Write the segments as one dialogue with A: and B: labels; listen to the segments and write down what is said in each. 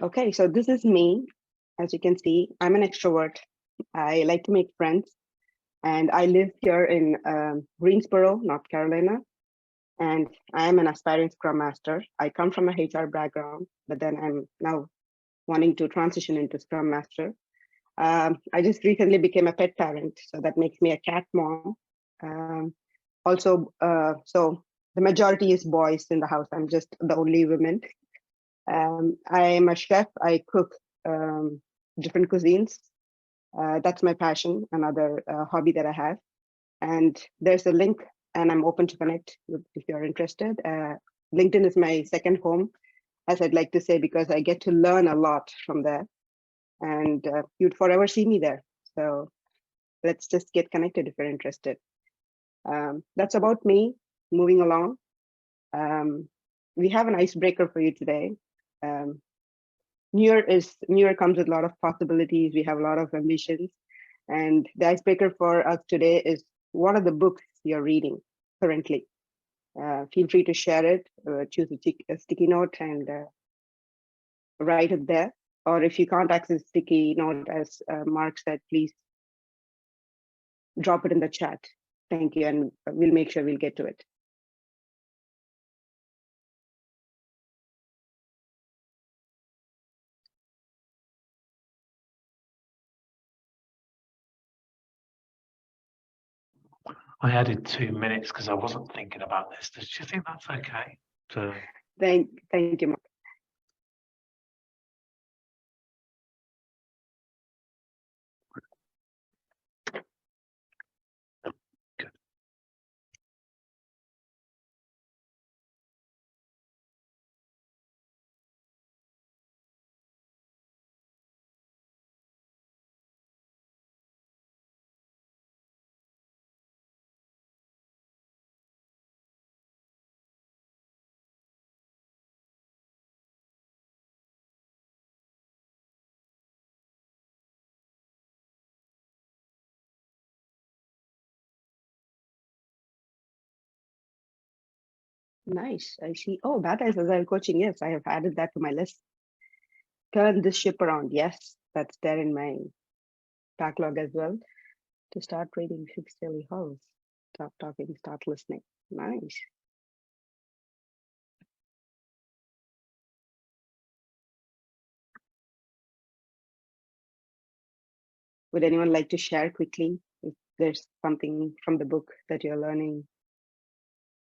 A: Okay, so this is me. As you can see, I'm an extrovert. I like to make friends, and I live here in Greensboro, North Carolina, and I am an aspiring Scrum Master. I come from a HR background, but then I'm now wanting to transition into Scrum Master. I just recently became a pet parent, so that makes me a cat mom. Um, so the majority is boys in the house. I'm just the only woman. I am a chef. I cook different cuisines. That's my passion, another hobby that I have. And there's a link, and I'm open to connect if you're interested. LinkedIn is my second home, as I'd like to say, because I get to learn a lot from there. And you'd forever see me there. So let's just get connected if you're interested. That's about me. Moving along. We have an icebreaker for you today. Um, New Year comes with a lot of possibilities. We have a lot of ambitions. And the icebreaker for us today is, what are the books you're reading currently? Feel free to share it, choose a sticky note and write it there. Or if you can't access sticky note, as Mark said, please drop it in the chat. Thank you, and we'll make sure we'll get to it.
B: I added 2 minutes because I wasn't thinking about this. Do you think that's okay?
A: Thank you, Mark.
B: Good.
A: Nice. I see. Oh, that is agile coaching. Yes, I have added that to my list. Turn this ship around. Yes, that's there in my backlog as well. To start reading, fix daily halls. Stop talking, start listening. Nice. Would anyone like to share quickly if there's something from the book that you're learning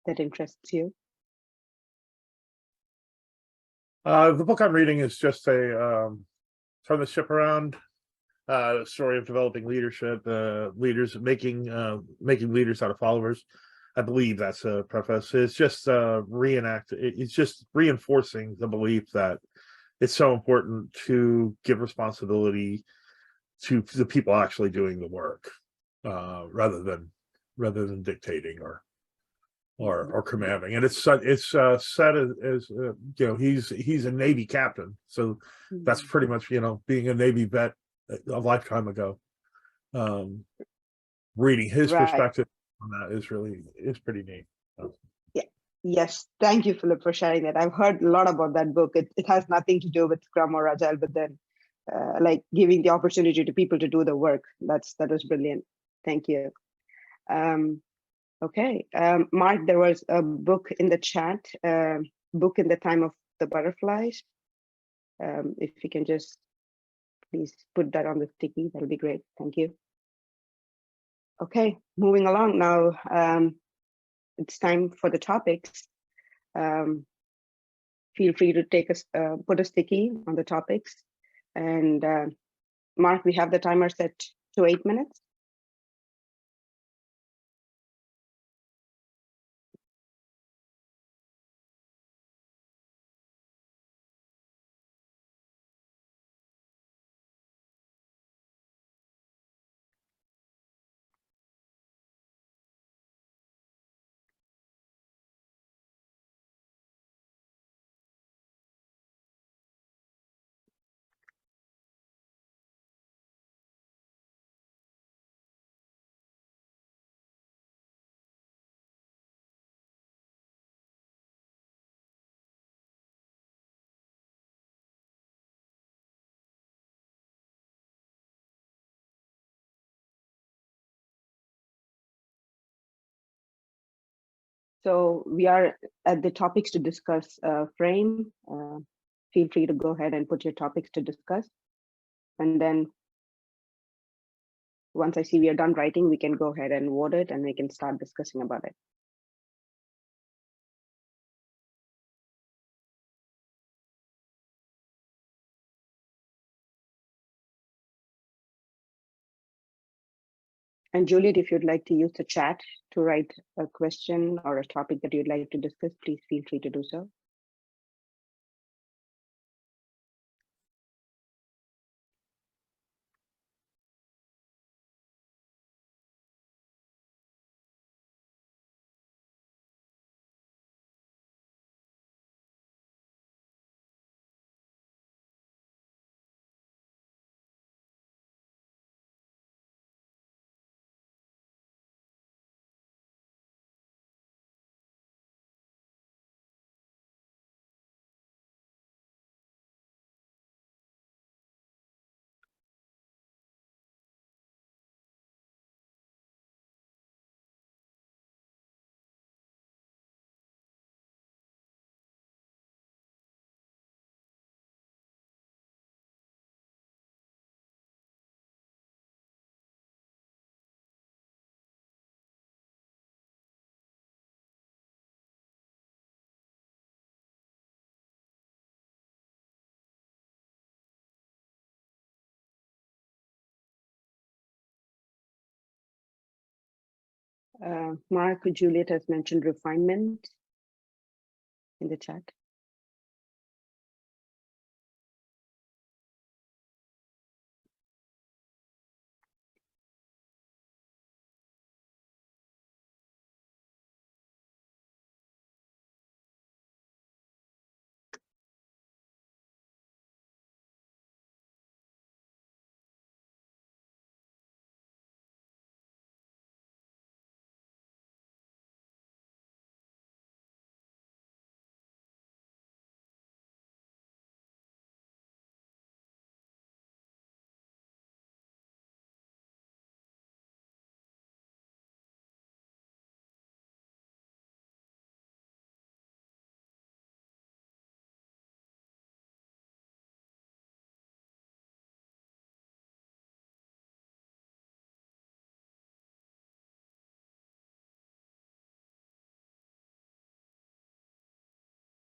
A: that interests you?
C: The book I'm reading is just a turn the ship around story of developing leadership, leaders making leaders out of followers. I believe that's a preface. It's just it's just reinforcing the belief that it's so important to give responsibility to the people actually doing the work, rather than dictating or commanding. And it's set as he's a Navy captain, so that's pretty much being a Navy vet a lifetime ago. Reading his perspective on that is pretty neat.
A: Yeah. Yes, thank you, Philip, for sharing that. I've heard a lot about that book. It has nothing to do with Scrum or Agile, but then like giving the opportunity to people to do the work. That was brilliant. Thank you. Okay, Mark, there was a book in the chat, book in the Time of the Butterflies. If you can just please put that on the sticky, that'll be great. Thank you. Okay, moving along now. It's time for the topics. Feel free to put a sticky on the topics. And Mark, we have the timer set to 8 minutes. So we are at the topics to discuss frame. Feel free to go ahead and put your topics to discuss. And then once I see we are done writing, we can go ahead and vote it and we can start discussing about it. And Juliet, if you'd like to use the chat to write a question or a topic that you'd like to discuss, please feel free to do so. Mark, Juliet has mentioned refinement in the chat.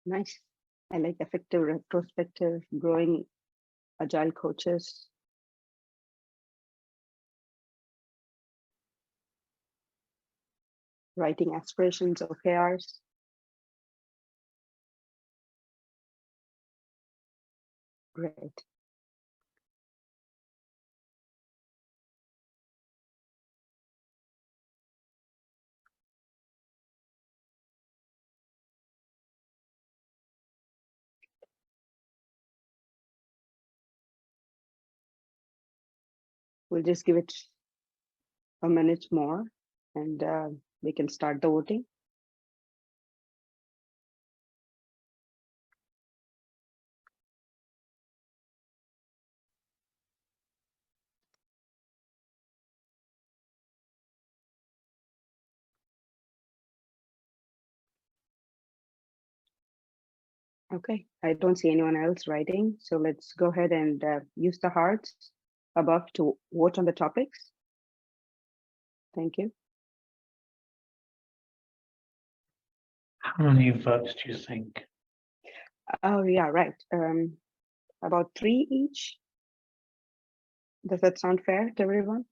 A: Nice. I like effective retrospective, growing agile coaches. Writing aspirations, OKRs. Great. We'll just give it a minute more and we can start the voting. Okay, I don't see anyone else writing, so let's go ahead and use the hearts above to vote on the topics. Thank you.
B: How many votes do you think?
A: Oh yeah, right. About 3 each. Does that sound fair to everyone?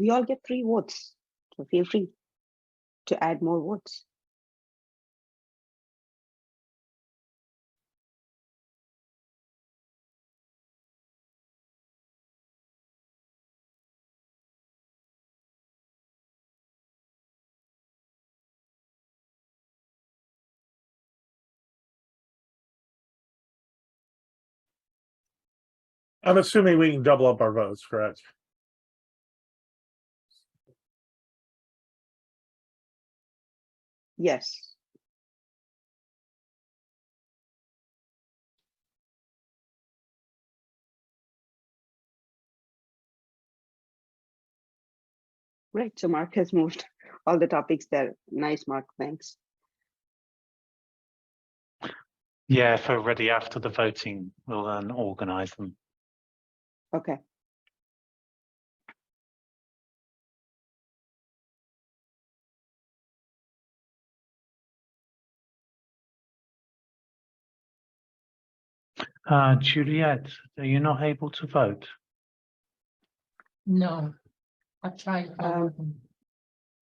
A: we all get 3 votes. So feel free to add more votes.
C: I'm assuming we can double up our votes, correct?
A: Yes. Right, so Mark has moved all the topics there. Nice, Mark, thanks.
B: Yeah, if we're ready after the voting, we'll then organise them.
A: Okay.
B: Juliet, are you not able to vote?
D: No, I tried.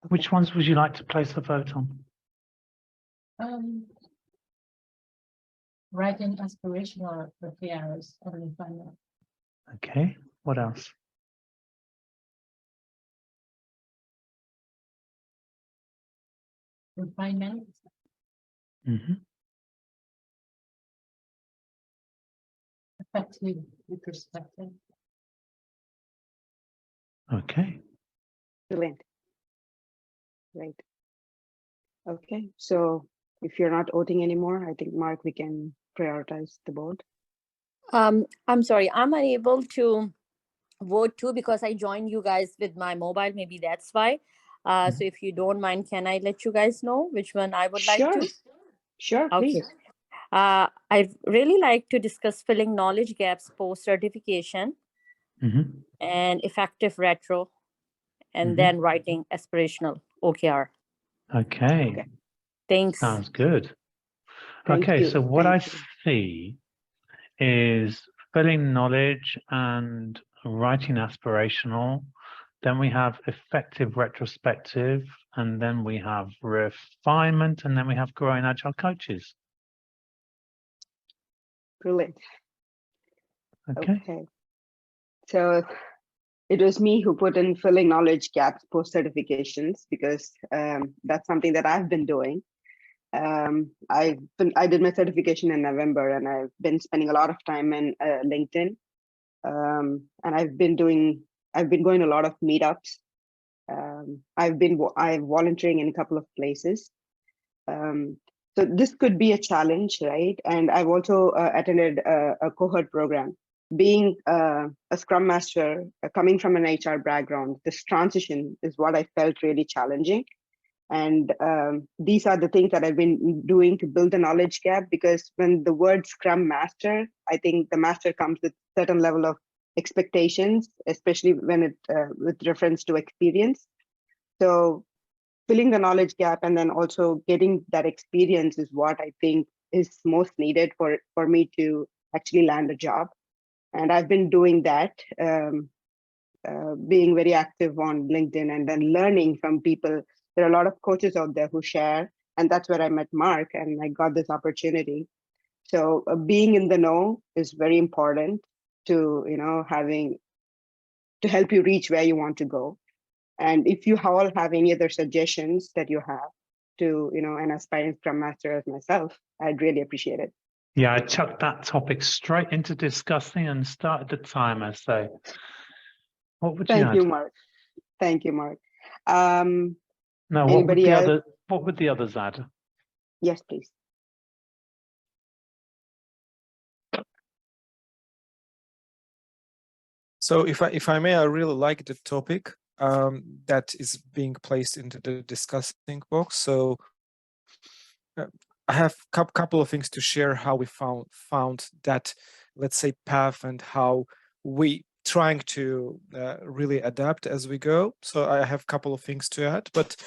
B: Which ones would you like to place the vote on?
D: Writing aspirational OKRs or refinement.
B: Okay, what else?
D: Refinement.
B: Mm-hmm.
D: Effective retrospective.
B: Okay.
A: Brilliant. Great. Okay, so if you're not voting anymore, I think, Mark, we can prioritize the board.
E: I'm sorry, I'm unable to vote too because I joined you guys with my mobile. Maybe that's why. So if you don't mind, can I let you guys know which one I would like to?
A: Sure,
E: Okay.
A: please.
E: I'd really like to discuss filling knowledge gaps post certification
B: Mm-hmm.
E: and effective retro, and
B: Mhm.
E: then writing aspirational OKR.
B: Okay.
A: Okay.
E: Thanks.
B: Sounds good.
A: Thank
B: Okay,
A: you.
B: so what
A: Thank
B: I
A: you.
B: see is filling knowledge and writing aspirational. Then we have effective retrospective, and then we have refinement, and then we have growing agile coaches.
A: Brilliant.
B: Okay.
A: Okay. So it was me who put in filling knowledge gaps post certifications because that's something that I've been doing. I did my certification in November, and I've been spending a lot of time in LinkedIn, and I've been going to a lot of meetups. I'm volunteering in a couple of places. So this could be a challenge, right? And I've also attended a cohort program. Being a Scrum Master, coming from an HR background, this transition is what I felt really challenging. And these are the things that I've been doing to build the knowledge gap, because when the word Scrum Master, I think the master comes with a certain level of expectations, especially when it with reference to experience. So filling the knowledge gap and then also getting that experience is what I think is most needed for me to actually land a job. And I've been doing that, being very active on LinkedIn and then learning from people. There are a lot of coaches out there who share, and that's where I met Mark and I got this opportunity. So being in the know is very important to, to help you reach where you want to go. And if you all have any other suggestions that you have to, an aspiring Scrum Master as myself, I'd really appreciate it.
B: Yeah, I chucked that topic straight into discussing and started the timer. So what would you
A: Thank
B: add?
A: you, Mark. Thank you, Mark.
B: No,
A: Anybody else?
B: What would the others add?
A: Yes, please.
F: So if I may, I really like the topic that is being placed into the discussing box. So I have a couple of things to share how we found that, let's say, path and how we trying to really adapt as we go. So I have a couple of things to add, but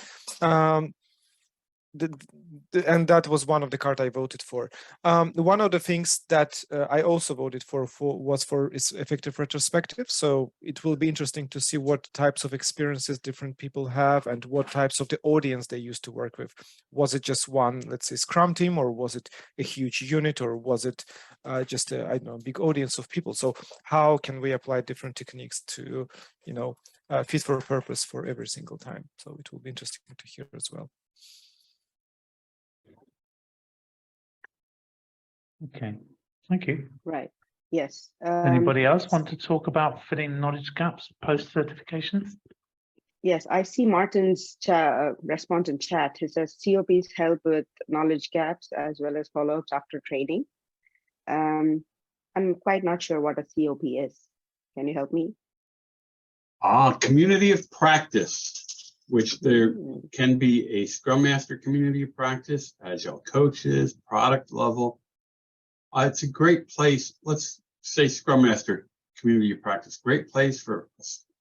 F: and that was one of the cards I voted for. One of the things that I also voted for is effective retrospective. So it will be interesting to see what types of experiences different people have and what types of the audience they used to work with. Was it just one, let's say, Scrum team, or was it a huge unit, or was it just a, I don't know, big audience of people? So how can we apply different techniques to, fit for purpose for every single time? So it will be interesting to hear as well.
B: Okay, thank you.
A: Right. Yes.
B: Anybody else want to talk about filling knowledge gaps post-certification?
A: Yes, I see Martin's response in chat. He says COPs help with knowledge gaps as well as follow-ups after training. I'm quite not sure what a COP is. Can you help me?
G: Community of practice, which there can be a Scrum Master community of practice, Agile coaches, product level. It's a great place. Let's say Scrum Master community of practice. Great place for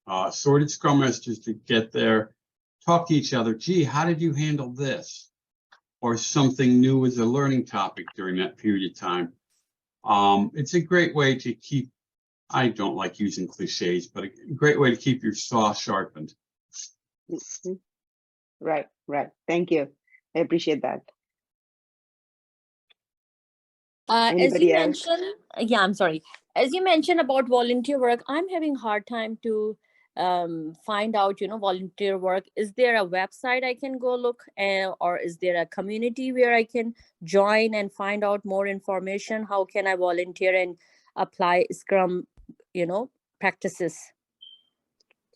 G: assorted Scrum Masters to get there, talk to each other. Gee, how did you handle this? Or something new as a learning topic during that period of time. It's a great way to keep, I don't like using cliches, but a great way to keep your saw sharpened.
A: Right. Thank you. I appreciate that.
E: As you mentioned, yeah, I'm sorry. As you mentioned about volunteer work, I'm having a hard time to find out, volunteer work. Is there a website I can go look, or is there a community where I can join and find out more information? How can I volunteer and apply Scrum, practices?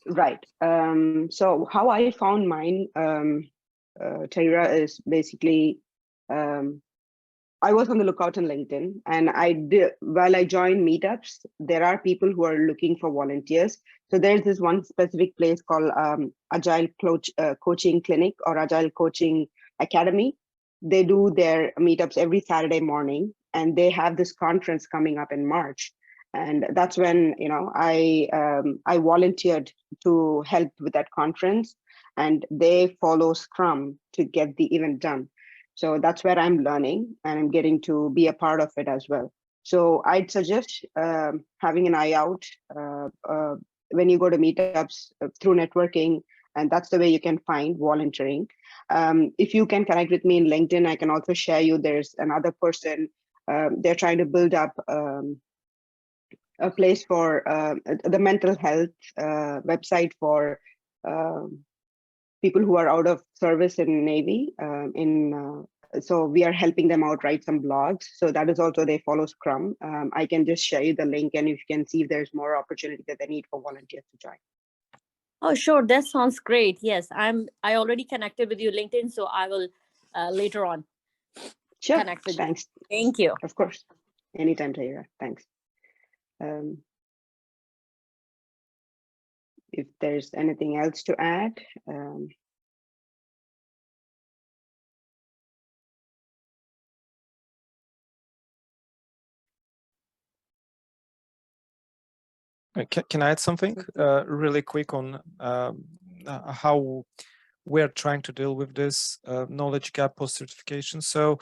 A: Right. So how I found mine, Taira, is basically, I was on the lookout on LinkedIn, and while I joined meetups, there are people who are looking for volunteers. So there's this one specific place called Agile Coaching Clinic or Agile Coaching Academy. They do their meetups every Saturday morning, and they have this conference coming up in March. And that's when, I volunteered to help with that conference, and they follow Scrum to get the event done. So that's where I'm learning, and I'm getting to be a part of it as well. So I'd suggest having an eye out when you go to meetups through networking, and that's the way you can find volunteering. If you can connect with me in LinkedIn, I can also share you. There's another person, they're trying to build up a place for the mental health website for people who are out of service in Navy. So we are helping them out, write some blogs. So that is also, they follow Scrum. I can just share you the link, and you can see if there's more opportunity that they need for volunteers to join.
E: Oh, sure. That sounds great. Yes, I already connected with you LinkedIn, so I will later on connect with
A: Thanks.
E: you. Thank you.
A: Of course. Anytime, Taira. Thanks. If there's anything else to add.
F: Can I add something really quick on how we're trying to deal with this knowledge gap post-certification? So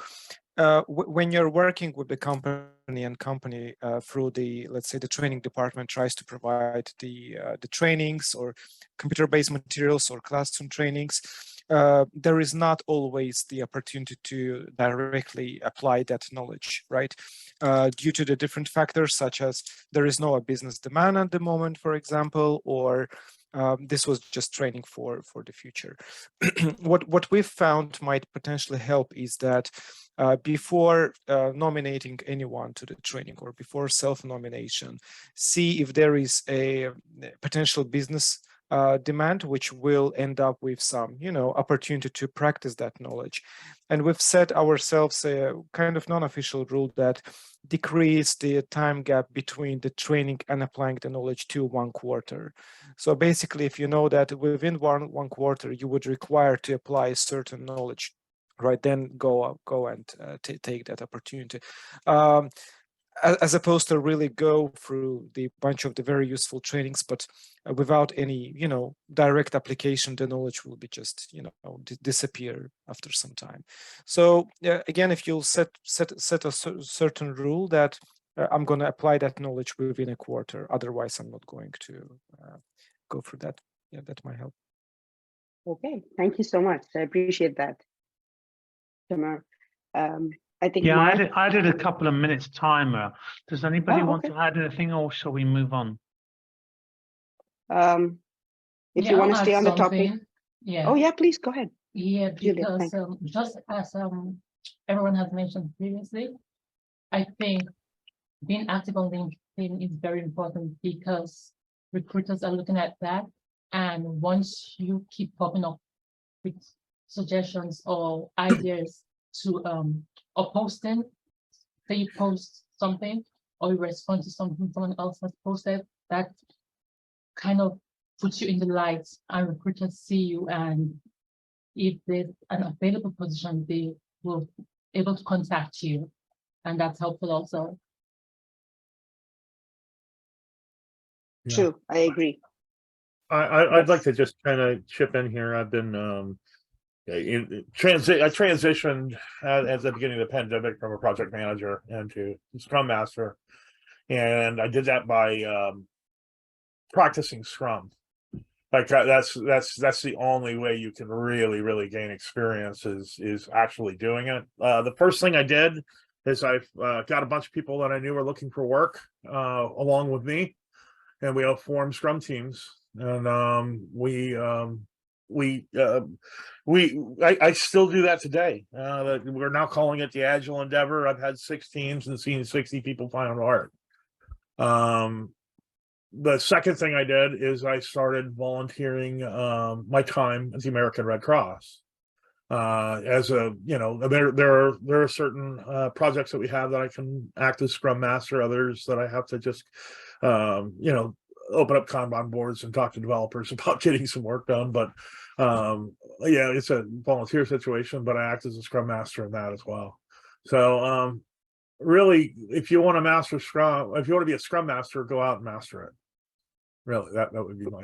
F: when you're working with the company through the, let's say, the training department tries to provide the trainings or computer-based materials or classroom trainings, there is not always the opportunity to directly apply that knowledge, right? Due to the different factors, such as there is no business demand at the moment, for example, or this was just training for the future. What we've found might potentially help is that before nominating anyone to the training or before self-nomination, see if there is a potential business demand, which will end up with some, opportunity to practice that knowledge. And we've set ourselves a kind of non-official rule that decrease the time gap between the training and applying the knowledge to 1 quarter. So basically, if you know that within one quarter, you would require to apply certain knowledge, right, then go and take that opportunity. as opposed to really go through the bunch of the very useful trainings, but without any, direct application, the knowledge will be just, disappear after some time. So again, if you'll set a certain rule that I'm going to apply that knowledge within a quarter, otherwise I'm not going to go through that. Yeah, that might help.
A: Okay, thank you so much. I appreciate that, Tamar. I think
B: Yeah,
A: Mark,
B: I did a couple of minutes timer. Does anybody want
A: okay.
B: to add anything, or shall we move on?
A: If
D: Yeah,
A: you want to
D: I'll
A: stay
D: add
A: on the topic.
D: something. Yeah.
A: Oh yeah, please go ahead.
D: Yeah,
A: Juliet,
D: because
A: thanks.
D: just as everyone has mentioned previously, I think being active on LinkedIn is very important because recruiters are looking at that. And once you keep popping up with suggestions or ideas to or posting, say you post something or you respond to something someone else has posted, that kind of puts you in the light and recruiters see you, and if there's an available position, they will be able to contact you, and that's helpful also.
C: Yeah.
A: True, I agree.
C: I'd like
A: Yes.
C: to just kind of chip in here. I've been I transitioned at the beginning of the pandemic from a project manager into Scrum Master, and I did that by practicing Scrum. Like that's the only way you can really gain experience is actually doing it. The first thing I did is I've got a bunch of people that I knew were looking for work along with me, and we all formed Scrum teams, and I still do that today. We're now calling it the Agile Endeavor. I've had 6 teams and seen 60 people find art. The second thing I did is I started volunteering my time at the American Red Cross. As a, there are certain projects that we have that I can act as Scrum Master, others that I have to just, open up Kanban boards and talk to developers about getting some work done. But yeah, it's a volunteer situation, but I act as a Scrum Master in that as well. So really, if you want to master Scrum, if you want to be a Scrum Master, go out and master it. Really, that would be my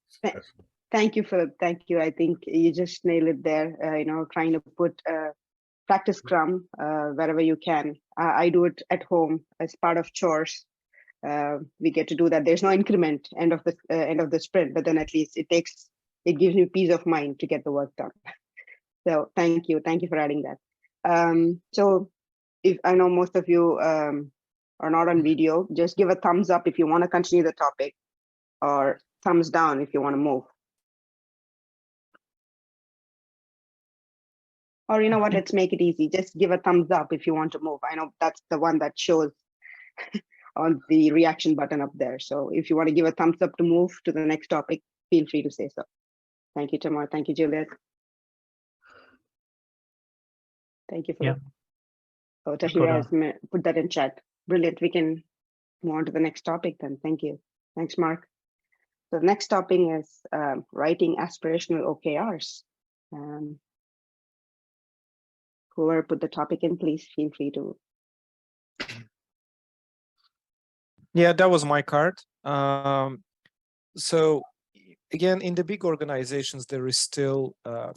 C: suggestion.
A: Thank you, Philip. Thank you. I think you just nailed it there. Trying to put practice Scrum wherever you can. I do it at home as part of chores. We get to do that. There's no increment end of the sprint, but then at least it gives you peace of mind to get the work done. So thank you for adding that. So if I know most of you are not on video, just give a thumbs up if you want to continue the topic, or thumbs down if you want to move. Or you know what, let's make it easy. Just give a thumbs up if you want to move. I know that's the one that shows on the reaction button up there. So if you want to give a thumbs up to move to the next topic, feel free to say so. Thank you, Tamar. Thank you, Juliet. Thank you for
B: Yeah.
A: Oh, Tahira has put that in chat. Brilliant. We can move on to the next topic then. Thank you. Thanks, Mark. So the next topic is writing aspirational OKRs. Whoever put the topic in, please feel free to.
F: Yeah, that was my card. So again, in the big organizations, there is still a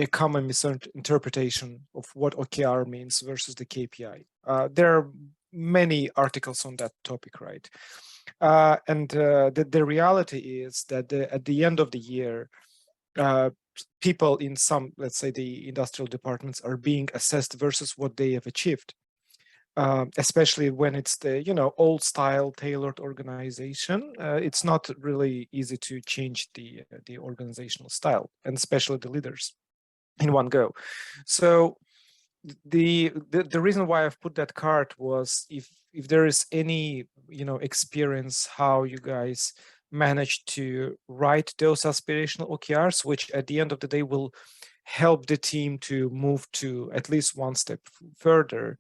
F: common misinterpretation of what OKR means versus the KPI. There are many articles on that topic, right? And the reality is that at the end of the year, people in some, let's say, the industrial departments are being assessed versus what they have achieved. Especially when it's the old style tailored organization, it's not really easy to change the organizational style, and especially the leaders in one go. So the reason why I've put that card was if there is any experience how you guys managed to write those aspirational OKRs, which at the end of the day will help the team to move to at least one step further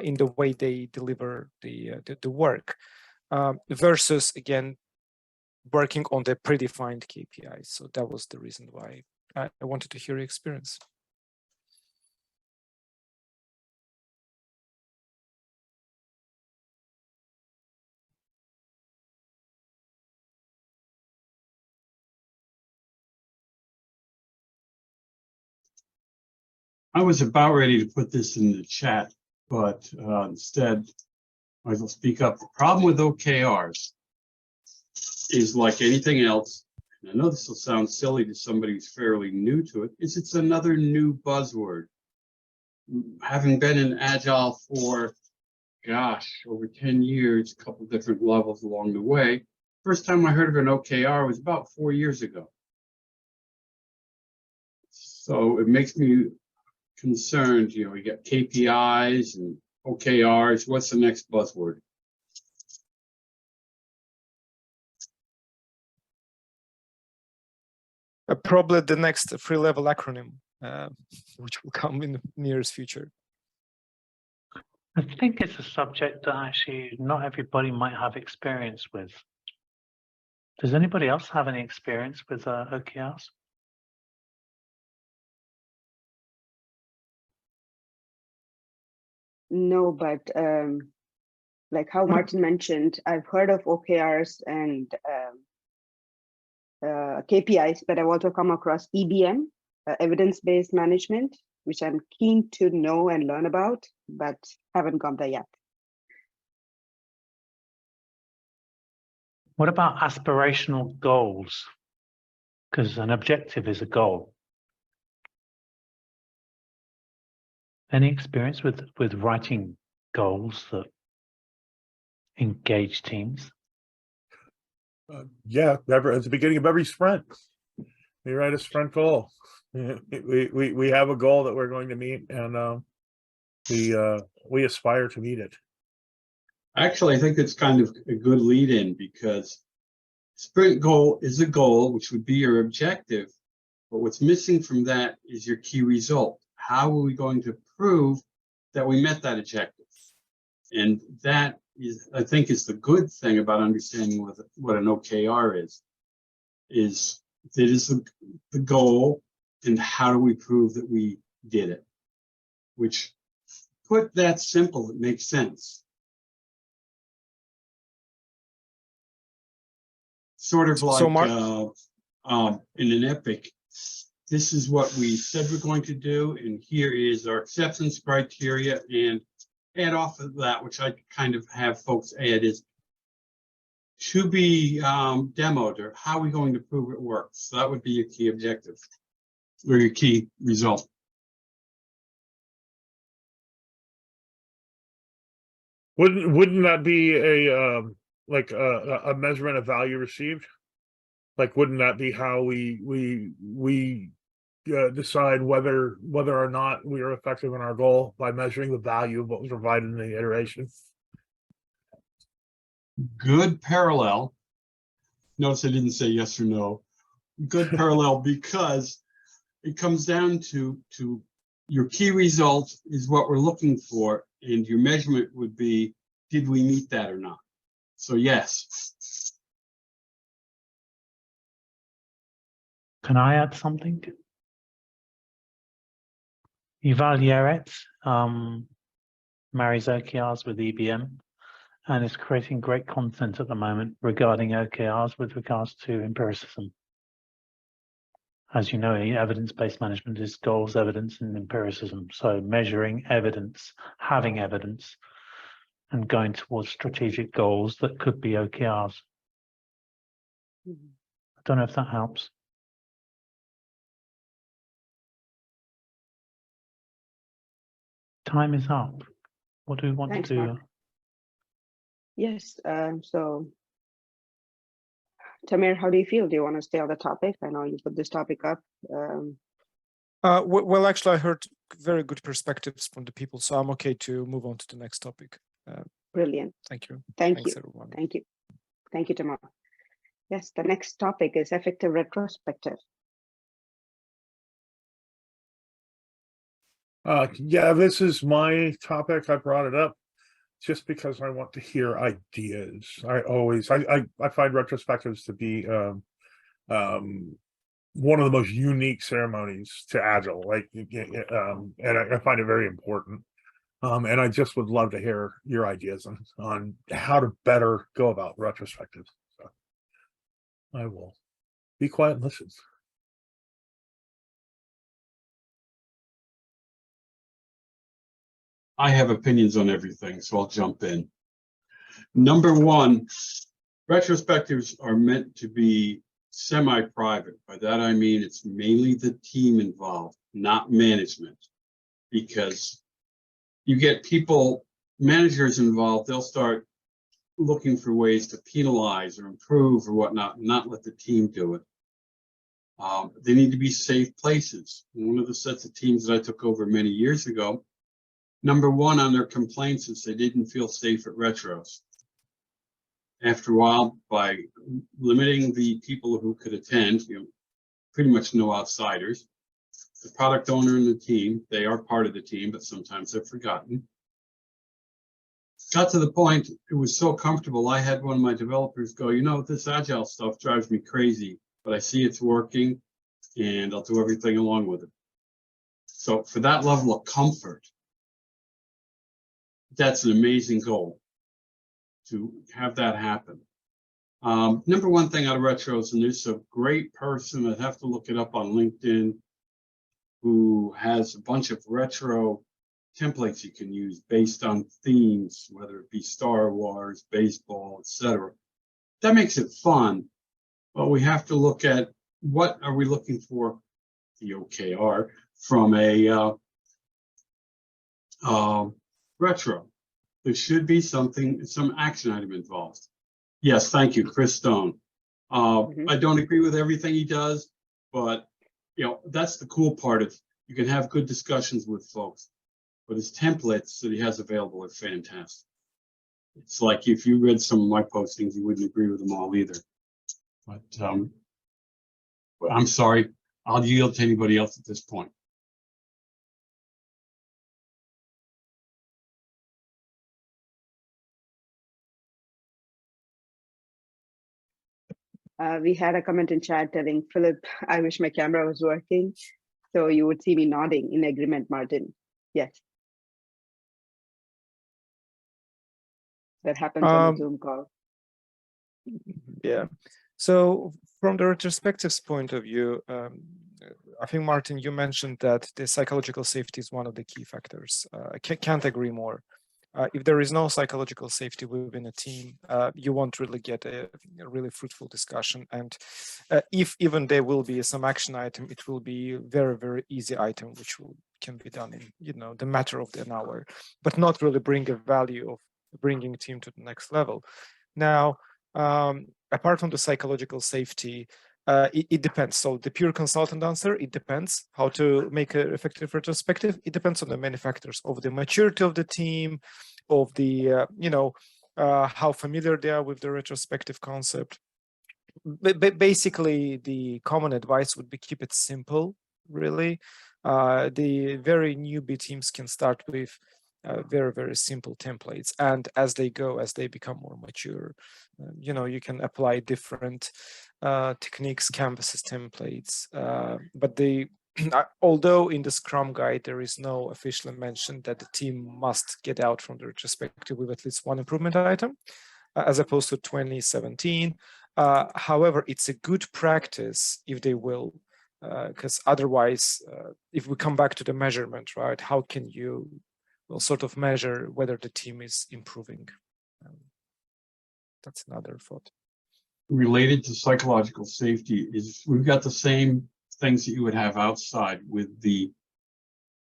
F: in the way they deliver the work, versus again working on the predefined KPIs. So that was the reason why I wanted to hear your experience.
G: I was about ready to put this in the chat, but instead I will speak up. The problem with OKRs is like anything else, and I know this will sound silly to somebody who's fairly new to it, is it's another new buzzword. Having been in Agile for, gosh, over 10 years, a couple different levels along the way, first time I heard of an OKR was about 4 years ago. So it makes me concerned, you know, we got KPIs and OKRs. What's the next buzzword?
F: Probably the next free-level acronym, which will come in the nearest future.
B: I think it's a subject that actually not everybody might have experience with. Does anybody else have any experience with OKRs?
A: No, but like how Martin mentioned, I've heard of OKRs and KPIs, but I've also come across EBM, evidence-based management, which I'm keen to know and learn about, but haven't gone there yet.
B: What about aspirational goals? Because an objective is a goal. Any experience with writing goals that engage teams?
C: Yeah, at the beginning of every sprint, we write a sprint goal. We have a goal that we're going to meet, and we aspire to meet it.
G: Actually, I think it's kind of a good lead in, because sprint goal is a goal, which would be your objective. But what's missing from that is your key result. How are we going to prove that we met that objective? And that is, I think, is the good thing about understanding what an OKR is that is the goal, and how do we prove that we did it? Which, put that simple, it makes sense. Sort of like in an epic, this is what we said we're going to do, and here is our acceptance criteria, and add off of that, which I kind of have folks add, is to be demoed, or how are we going to prove it works? So that would be your key objective, or your key result.
C: Wouldn't that be a like a measurement of value received? Like, wouldn't that be how we decide whether or not we are effective in our goal, by measuring the value of what was provided in the iteration?
G: Good parallel. Notice I didn't say yes or no. Good parallel, because it comes down to your key result is what we're looking for, and your measurement would be, did we meet that or not? So yes.
B: Can I add something? Evaluate marries OKRs with EBM, and is creating great content at the moment regarding OKRs with regards to empiricism. As you know, evidence-based management is goals, evidence, and empiricism. So measuring evidence, having evidence, and going towards strategic goals that could be OKRs. I don't know if that helps. Time is up. What do we want
A: Thanks,
B: to do?
A: Mark. Yes, so Tamir, how do you feel? Do you want to stay on the topic? I know you put this topic up.
F: Well, actually, I heard very good perspectives from the people, so I'm okay to move on to the next topic.
A: Brilliant.
F: Thank you.
A: Thanks,
F: everyone.
A: Thank you. Thank you, Tamar. Yes, the next topic is effective retrospective.
C: Yeah, this is my topic. I brought it up just because I want to hear ideas. I find retrospectives to be one of the most unique ceremonies to Agile. Like, and I find it very important. And I just would love to hear your ideas on how to better go about retrospectives. So I will be quiet and listen.
G: I have opinions on everything, so I'll jump in. Number one, retrospectives are meant to be semi-private. By that I mean it's mainly the team involved, not management, because you get people, managers involved, they'll start looking for ways to penalize or improve or whatnot, and not let the team do it. They need to be safe places. One of the sets of teams that I took over many years ago, number one on their complaints is they didn't feel safe at retros. After a while, by limiting the people who could attend, pretty much no outsiders, the product owner and the team, they are part of the team, but sometimes they're forgotten. Got to the point, it was so comfortable, I had one of my developers go, this agile stuff drives me crazy, but I see it's working and I'll do everything along with it. So for that level of comfort, that's an amazing goal to have that happen. Number one thing out of retros, and there's a great person, I'd have to look it up on LinkedIn, who has a bunch of retro templates you can use based on themes, whether it be Star Wars, baseball, etc. That makes it fun, but we have to look at what are we looking for, the OKR, from a retro. There should be some action item involved. Yes, thank you, Chris Stone. I don't agree with everything he does, but that's the cool part of, you can have good discussions with folks, but his templates that he has available are fantastic. It's like if you read some of my postings, you wouldn't agree with them all either. But I'm sorry, I'll yield to anybody else at this point.
A: We had a comment in chat telling Philip, I wish my camera was working. So you would see me nodding in agreement, Martin. Yes. That happens on the Zoom call.
F: Yeah. So from the retrospectives point of view, I think, Martin, you mentioned that the psychological safety is one of the key factors. I can't agree more. If there is no psychological safety within a team, you won't really get a really fruitful discussion. And if even there will be some action item, it will be very, very easy item, which can be done in the matter of an hour, but not really bring a value of bringing team to the next level. Now, apart from the psychological safety, it depends. So the pure consultant answer, it depends how to make an effective retrospective. It depends on the many factors of the maturity of the team, of the, how familiar they are with the retrospective concept. Basically, the common advice would be keep it simple, really. The very newbie teams can start with very, very simple templates. And as they go, as they become more mature, you can apply different techniques, canvases, templates. But although in the Scrum guide, there is no official mention that the team must get out from the retrospective with at least one improvement item, as opposed to 2017. However, it's a good practice if they will, because otherwise, if we come back to the measurement, right, how can you sort of measure whether the team is improving? That's another thought.
G: Related to psychological safety is we've got the same things that you would have outside with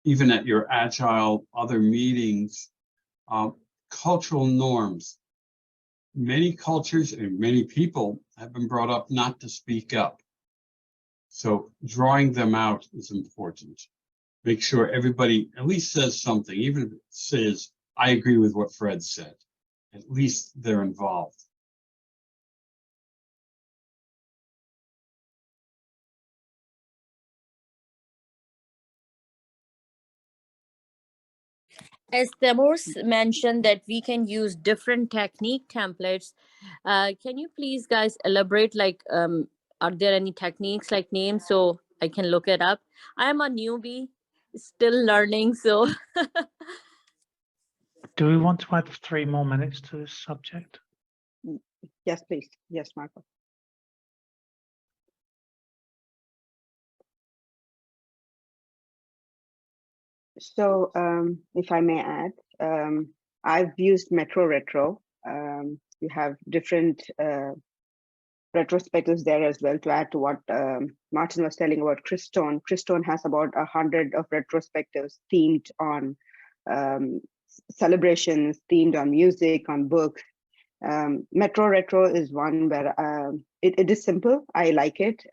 G: even at your agile other meetings, cultural norms. Many cultures and many people have been brought up not to speak up. So drawing them out is important. Make sure everybody at least says something, even if it says, I agree with what Fred said. At least they're involved.
E: As Temur mentioned that we can use different technique templates, can you please guys elaborate, like, are there any techniques like names so I can look it up? I'm a newbie, still learning, so.
B: Do we want to add 3 more minutes to this subject?
A: Yes, please. Yes, Marco. So if I may add, I've used Metro Retro. You have different retrospectives there as well to add to what Martin was telling about Christone. Christone has about 100 of retrospectives themed on celebrations, themed on music, on books. Metro Retro is one where it is simple. I like it.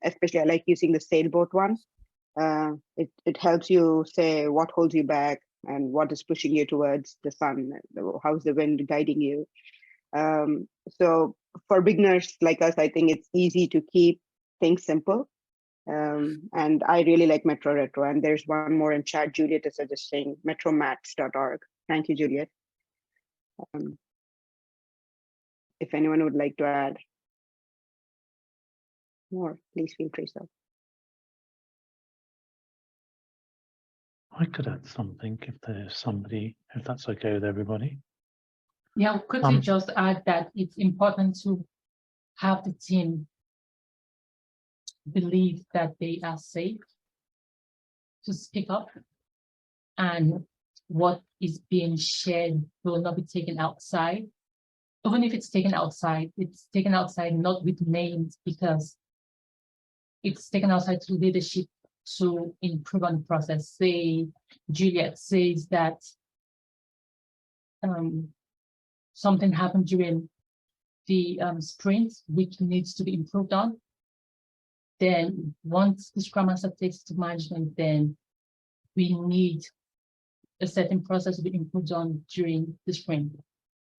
A: Especially I like using the sailboat one. It helps you say what holds you back and what is pushing you towards the sun. How's the wind guiding you? So for beginners like us, I think it's easy to keep things simple. And I really like Metro Retro. And there's one more in chat. Juliet is suggesting metromats.org. Thank you, Juliet. If anyone would like to add more, please feel free. So
B: I could add something if there's somebody, if that's okay with everybody.
D: Yeah, I'll quickly just add that it's important to have the team believe that they are safe to speak up, and what is being shared will not be taken outside. Even if it's taken outside not with names, because it's taken outside to leadership to improve on the process. Say Juliet says that something happened during the sprint which needs to be improved on. Then once the Scrum Master takes to management, then we need a certain process to be improved on during the sprint.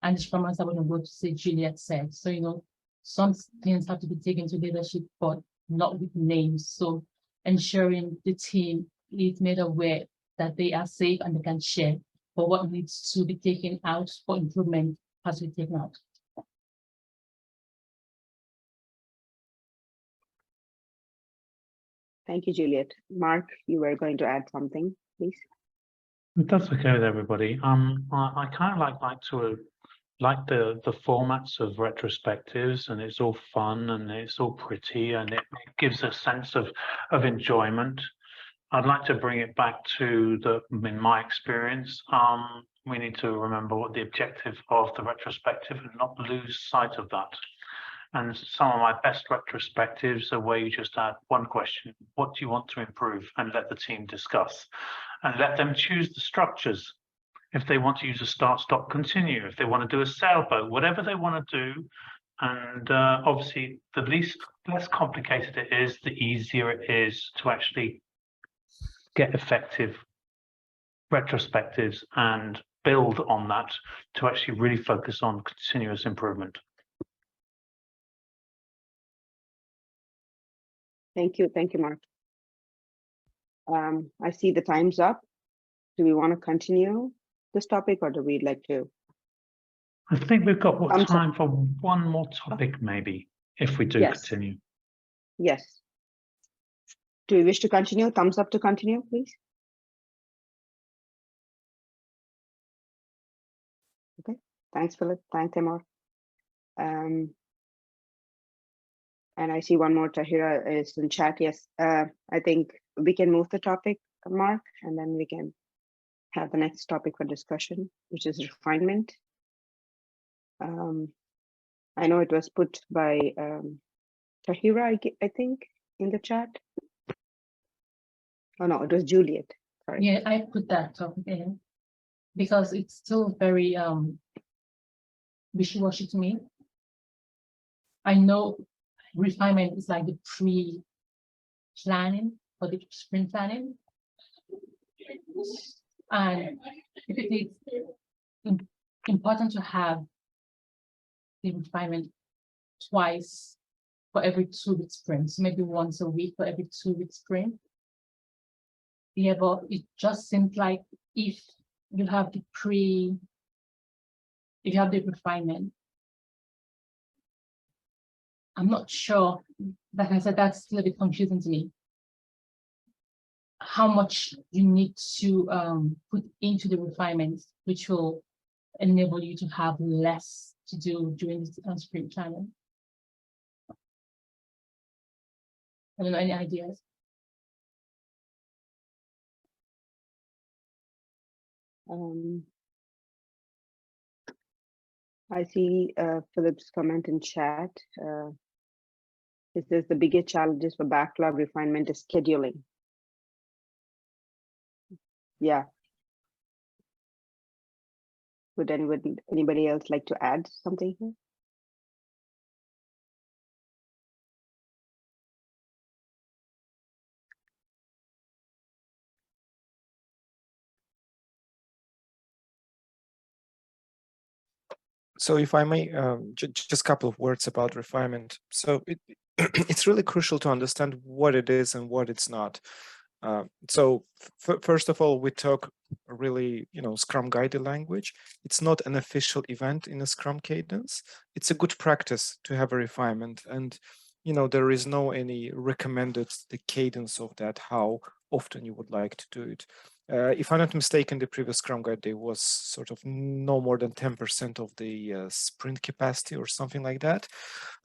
D: And the Scrum Master wouldn't go to say Juliet said. So, you know, some things have to be taken to leadership, but not with names. So ensuring the team is made aware that they are safe and they can share, but what needs to be taken out for improvement has to be taken out.
A: thank you, Juliet. Mark, you were going to add something, please.
B: If that's okay with everybody. I kind of like the formats of retrospectives, and it's all fun and it's all pretty and it gives a sense of enjoyment. I'd like to bring it back to in my experience, we need to remember what the objective of the retrospective and not lose sight of that. And some of my best retrospectives are where you just add one question: what do you want to improve? And let the team discuss and let them choose the structures. If they want to use a start, stop, continue, if they want to do a sailboat, whatever they want to do. And obviously, the less complicated it is, the easier it is to actually get effective retrospectives and build on that to actually really focus on continuous improvement.
A: Thank you, Mark. I see the time's up. Do we want to continue this topic, or do we like to?
B: I think we've got time for one more topic, maybe, if we do continue.
A: Yes. Do we wish to continue? Thumbs up to continue, please. Okay. Thanks, Philip. Thanks, Timur. And I see one more. Tahira is in chat. Yes. I think we can move the topic, Mark, and then we can have the next topic for discussion, which is refinement. I know it was put by Tahira, I think, in the chat. Oh no, it was Juliet. Sorry.
D: Yeah, I put that topic in because it's still very wishy-washy to me. I know refinement is like the pre-planning for the sprint planning. And it is important to have the refinement twice for every 2-week sprint, so maybe once a week for every 2-week sprint. Yeah, but it just seems like if you have the refinement, I'm not sure. Like I said, that's still a bit confusing to me. How much you need to put into the refinements, which will enable you to have less to do during this sprint planning. I don't know, any ideas?
A: I see Philip's comment in chat. It says the biggest challenges for backlog refinement is scheduling. Yeah. Would anybody else like to add something here?
F: So if I may, just a couple of words about refinement. So it's really crucial to understand what it is and what it's not. So first of all, we talk really, Scrum guided language. It's not an official event in a Scrum cadence. It's a good practice to have a refinement, and there is no any recommended the cadence of that, how often you would like to do it. If I'm not mistaken, the previous Scrum Guide, there was sort of no more than 10% of the sprint capacity or something like that.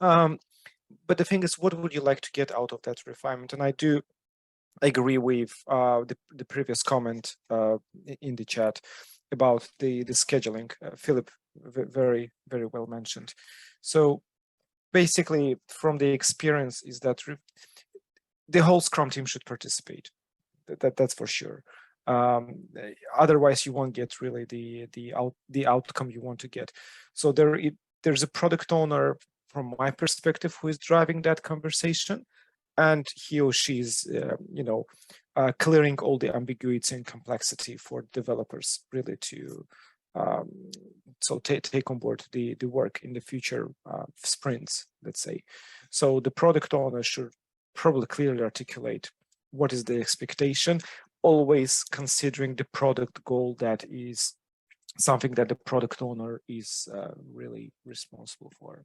F: But the thing is, what would you like to get out of that refinement? And I do agree with the previous comment in the chat about the scheduling. Philip, very, very well mentioned. So basically, from the experience is that the whole Scrum team should participate. That's for sure. Otherwise, you won't get really the outcome you want to get. So there's a product owner, from my perspective, who is driving that conversation, and he or she is, clearing all the ambiguity and complexity for developers really to take on board the work in the future sprints, let's say. So the product owner should probably clearly articulate what is the expectation, always considering the product goal that is something that the product owner is really responsible for.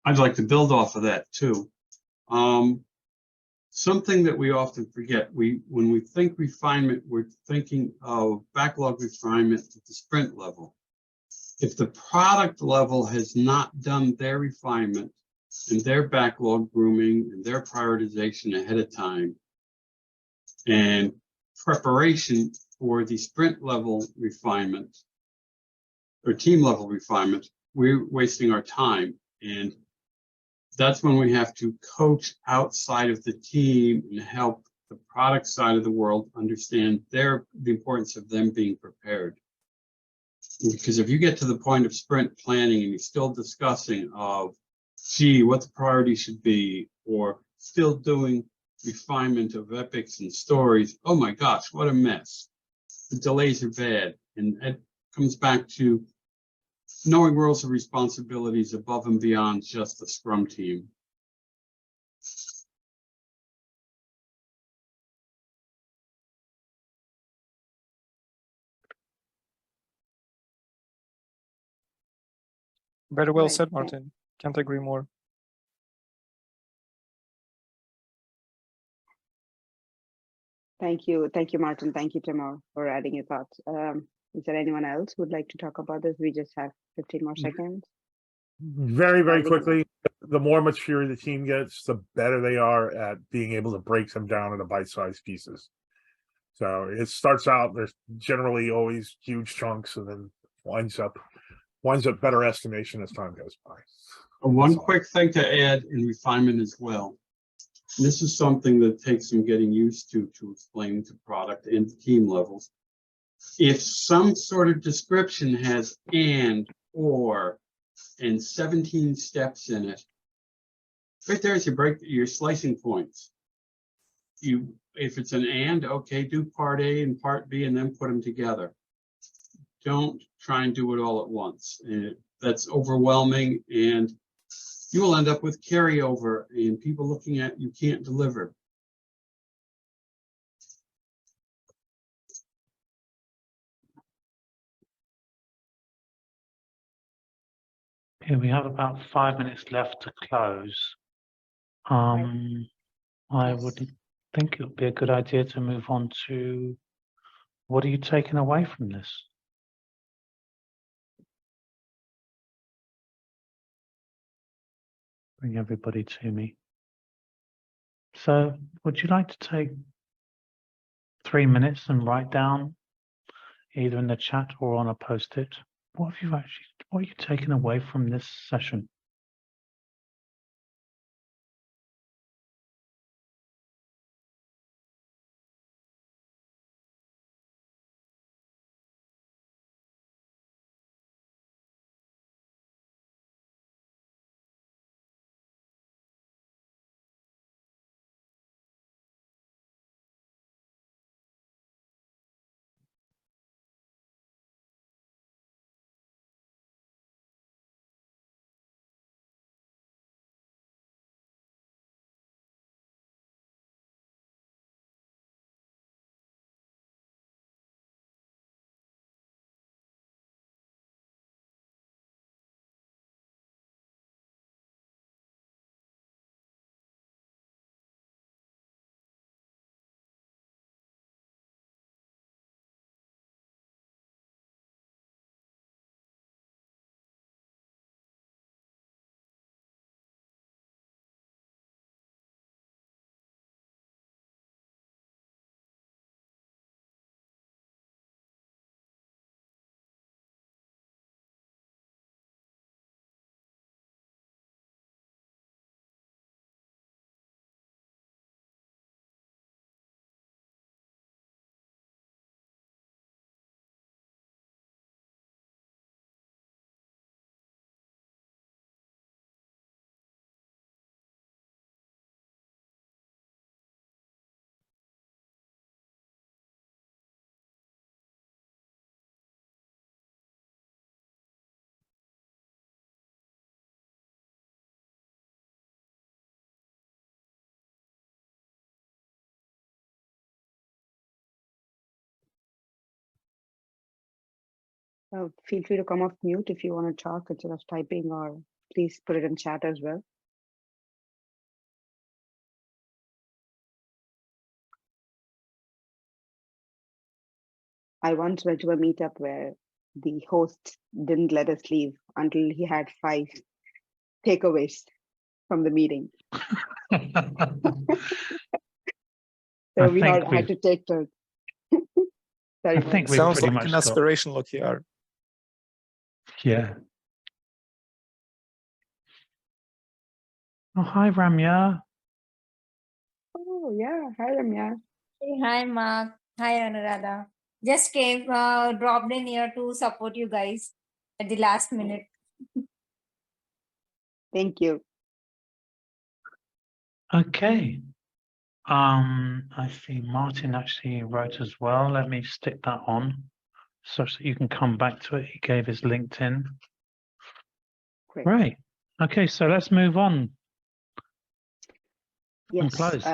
G: I'd like to build off of that too. Something that we often forget, when we think refinement, we're thinking of backlog refinement at the sprint level. If the product level has not done their refinement and their backlog grooming and their prioritization ahead of time and preparation for the sprint level refinement or team level refinement, we're wasting our time. And that's when we have to coach outside of the team and help the product side of the world understand the importance of them being prepared. Because if you get to the point of sprint planning and you're still discussing of, gee, what the priority should be, or still doing refinement of epics and stories, oh my gosh, what a mess. The delays are bad. And it comes back to knowing roles and responsibilities above and beyond just the Scrum team.
F: Very well
A: Right.
F: said, Martin. Can't agree more.
A: Thank you, Martin. Thank you, Timur, for adding your thoughts. Is there anyone else who would like to talk about this? We just have 15 more seconds.
C: Very, very quickly, the more mature the team gets, the better they are at being able to break them down into bite-sized pieces. So it starts out, there's generally always huge chunks, and then winds up better estimation as time goes by.
G: One quick thing to add in refinement as well. This is something that takes some getting used to explain to product and team levels. If some sort of description has and, or, and 17 steps in it, right there is your slicing points. If it's an and, okay, do part A and part B and then put them together. Don't try and do it all at once. That's overwhelming, and you will end up with carryover and people looking at you can't deliver.
B: Okay, we have about 5 minutes left to close. I would think it would be a good idea to move on to what are you taking away from this? Bring everybody to me. So would you like to take 3 minutes and write down either in the chat or on a post-it. What are you taking away from this session?
A: Feel free to come off mute if you want to talk instead of typing, or please put it in chat as well. I once went to a meetup where the host didn't let us leave until he had 5 takeaways from the meeting. So we had to take turns.
B: I think we've
F: Sounds
B: pretty
F: like
B: much
F: an aspirational OKR.
B: Yeah. Oh, hi, Ramya.
A: Oh, yeah. Hi, Ramya.
H: Hey, hi, Mark. Hi, Anuradha. Just came, dropped in here to support you guys at the last minute.
A: Thank you.
B: Okay. I see Martin actually wrote as well. Let me stick that on such that you can come back to it. He gave his LinkedIn.
A: Great.
B: Right. Okay, so let's move on.
A: Yes.
B: And close.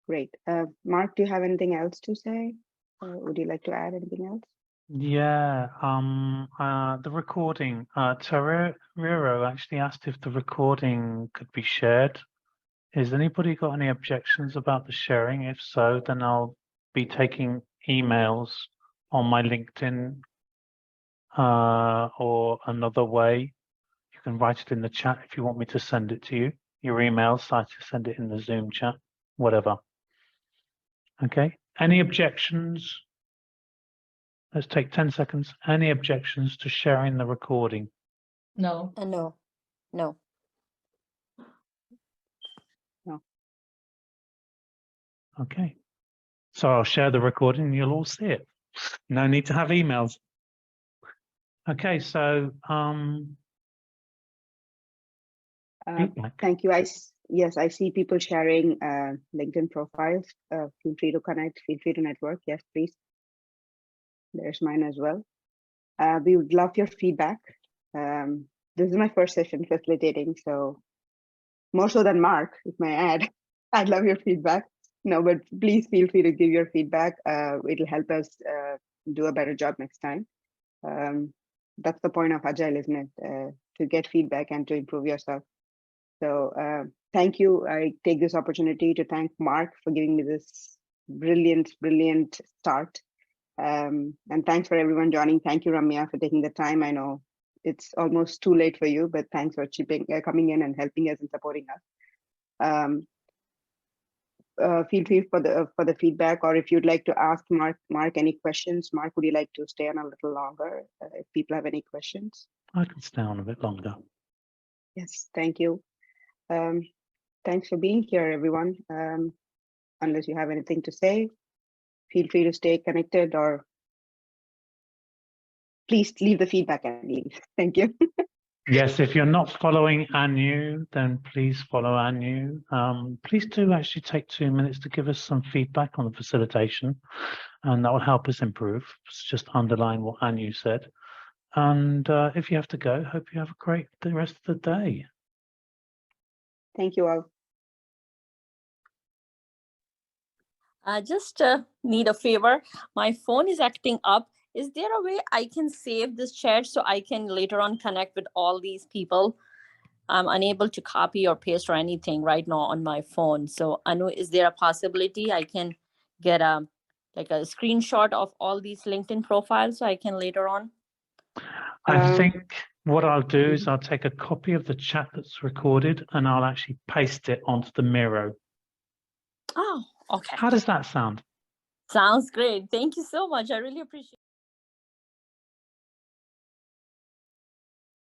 A: Great. Mark, do you have anything else to say? Would you like to add anything else?
B: Yeah, the recording, Tariro actually asked if the recording could be shared. Has anybody got any objections about the sharing? If so, then I'll be taking emails on my LinkedIn or another way. You can write it in the chat if you want me to send it to you. Your email, so I to send it in the Zoom chat, whatever. Okay, any objections? Let's take 10 seconds. Any objections to sharing the recording?
D: No.
E: No, no.
B: Okay. So I'll share the recording and you'll all see it. No need to have emails. Okay, so feedback.
A: Thank you. Yes, I see people sharing LinkedIn profiles. Feel free to connect, feel free to network. Yes, please. There's mine as well. We would love your feedback. This is my first session facilitating, so more so than Mark, if may add. I'd love your feedback. No, but please feel free to give your feedback. It'll help us do a better job next time. That's the point of Agile, isn't it? To get feedback and to improve yourself. So thank you. I take this opportunity to thank Mark for giving me this brilliant start. And thanks for everyone joining. Thank you, Ramya, for taking the time. I know it's almost too late for you, but thanks for coming in and helping us and supporting us. feel free for the feedback, or if you'd like to ask Mark any questions. Mark, would you like to stay on a little longer if people have any questions?
B: I can stay on a bit longer.
A: Yes, thank you. Thanks for being here, everyone. Unless you have anything to say, feel free to stay connected, or please leave the feedback and leave. Thank you.
B: Yes, if you're not following Anu, then please follow Anu. Please do actually take 2 minutes to give us some feedback on the facilitation, and that will help us improve. It's just underline what Anu said. And if you have to go, hope you have a great the rest of the day.
A: Thank you all.
E: I just need a favor. My phone is acting up. Is there a way I can save this chat so I can later on connect with all these people? I'm unable to copy or paste or anything right now on my phone. So Anu, is there a possibility I can get a screenshot of all these LinkedIn profiles so I can later on?
B: I think what I'll do is I'll take a copy of the chat that's recorded and I'll actually paste it onto the Miro.
E: Oh, okay.
B: How does that sound?
E: Sounds great. Thank you so much. I really appreciate it.